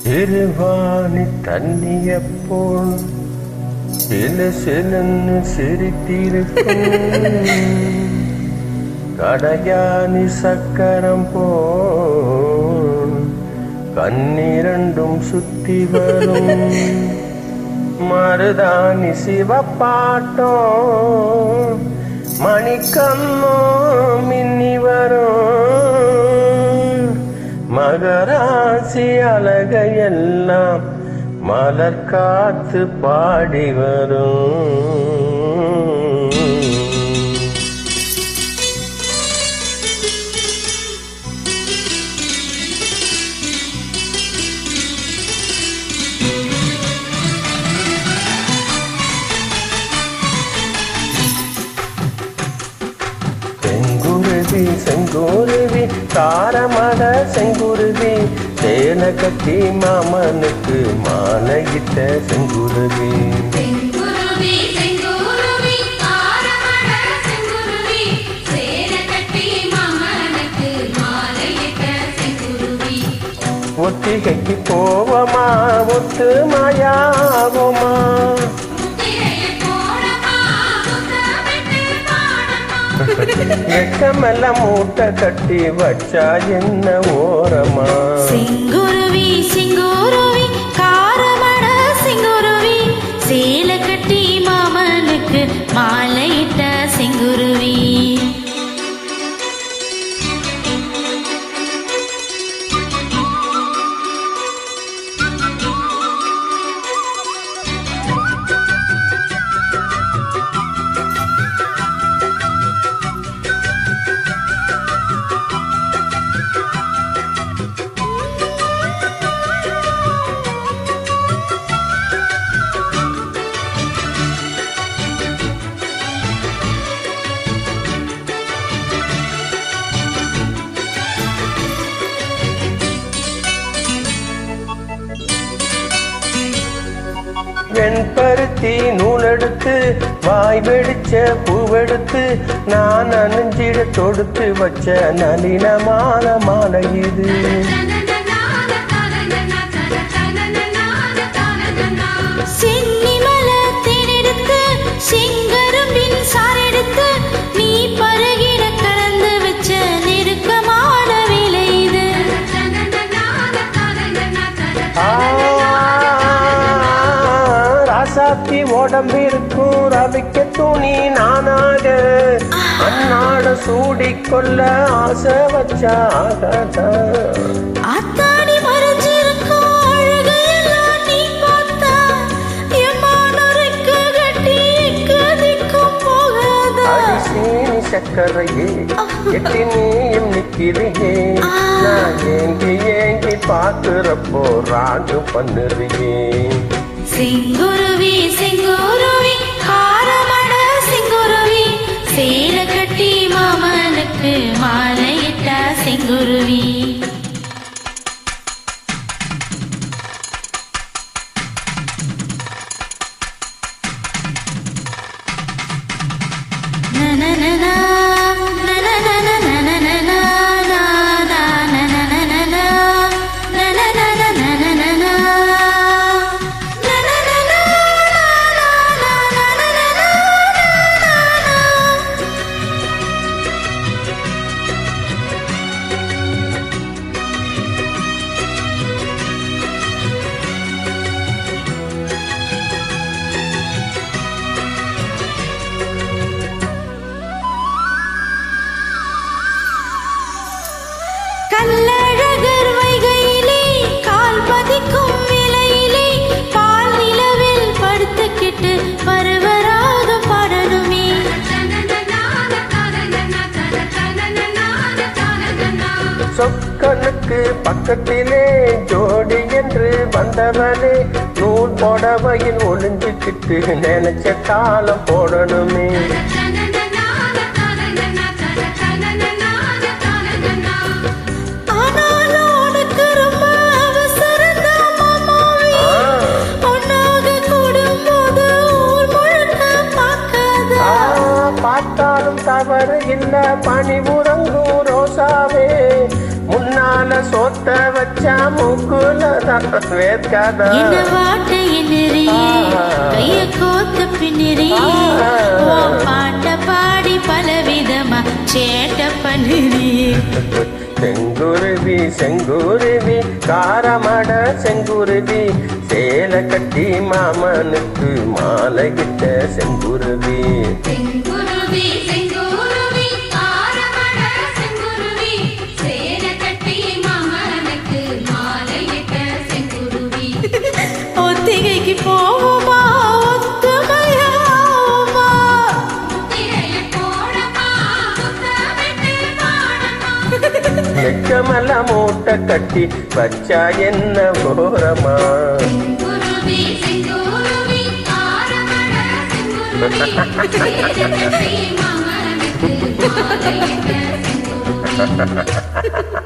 திருவாணி தண்ணிய போல் சிலு சிலுன்னு சிரித்திருக்கும் கடையாணி சக்கரம் போல் கண்ணிரண்டும் சுத்தி வரும் மருதாணி சிவப்பாட்டோ மணிக்கண்ணோ மின்னி வரும் மகராசி அழகையெல்லாம் மலர் காத்து பாடி வரும். செங்குருவி செங்குருவி தாரமட செங்குருவி சேன கட்டி மாமனுக்கு மாலையிட்ட செங்குருவி. ஒத்திகைக்கு போவமா ஒத்து மாயாவோமா எக்கமெல்லாம் மூட்டை கட்டி வச்சா என்ன ஓரமா. செங்குருவி செங்குருவி காரமட செங்குருவி சேல கட்டி மாமனுக்கு மாலையிட்ட செங்குருவி. வெண்பருத்தி நூலெடுத்து வாய் வெடிச்ச பூவெடுத்து நான் அணிஞ்சிட தொடுத்து வச்ச நளினமான மாலை இது. ராசாத்தி உடம்பிருக்கும் ரவிக்க துணி நானாக அன்னாட சூடிக்கொள்ள ஆசை வச்சா சக்கரையே எட்டி நீயும் நிக்கிறியே நான் ஏங்கி ஏங்கி பாக்குறப்போ ராகு பண்ணுறியே. செங்குருவி செங்குருவி காரமட செங்குருவி சேல கட்டி மாமனுக்கு மாலையிட்ட செங்குருவி. கல்லழகர் வைகையிலே கால் பதிக்கும் விலையிலே பால் நிலவில் படுத்துக்கிட்டு பருவராக பாடணுமே. சொக்கனுக்கு பக்கத்திலே ஜோடி என்று வந்தவனே நூல் போடவையில் ஒளிஞ்சுக்கிட்டு நினைச்ச காலம் போடணுமே. பார்த்தாலும் தவறு இல்ல பணி உறங்கும் ரோசாவே முன்னால சோத்த மொட்டை வச்சா மூக்குலதான் வேர்க்காதா என்ன வாட்ட என்னறியே கைய கோத்த பின்னறியே பாட்ட பாடி பலவிதமா சேட்ட பண்ணிறியே செங்குருவி செங்குருவி காரமட செங்குருவி சேலை கட்டி மாமனுக்கு மாலைகிட்ட செங்குருவி செங்குருவி செங்குருவி ஆரமட செங்குருவி சேலை கட்டி மாமனுக்கு மாலையிட்ட செங்குருவி ஒத்திகைக்கு போவோமா ஒத்துமையாவோமா திரைய போடமா முத்தமிட்டு பாடமா நெக்கமல்ல மூட்டை கட்டி வச்சா என்ன போறமா செங்குருவி செங்குருவி ஆரமட செங்குருவி சேலை கட்டி மாமனுக்கு மாலையிட்ட செங்குருவி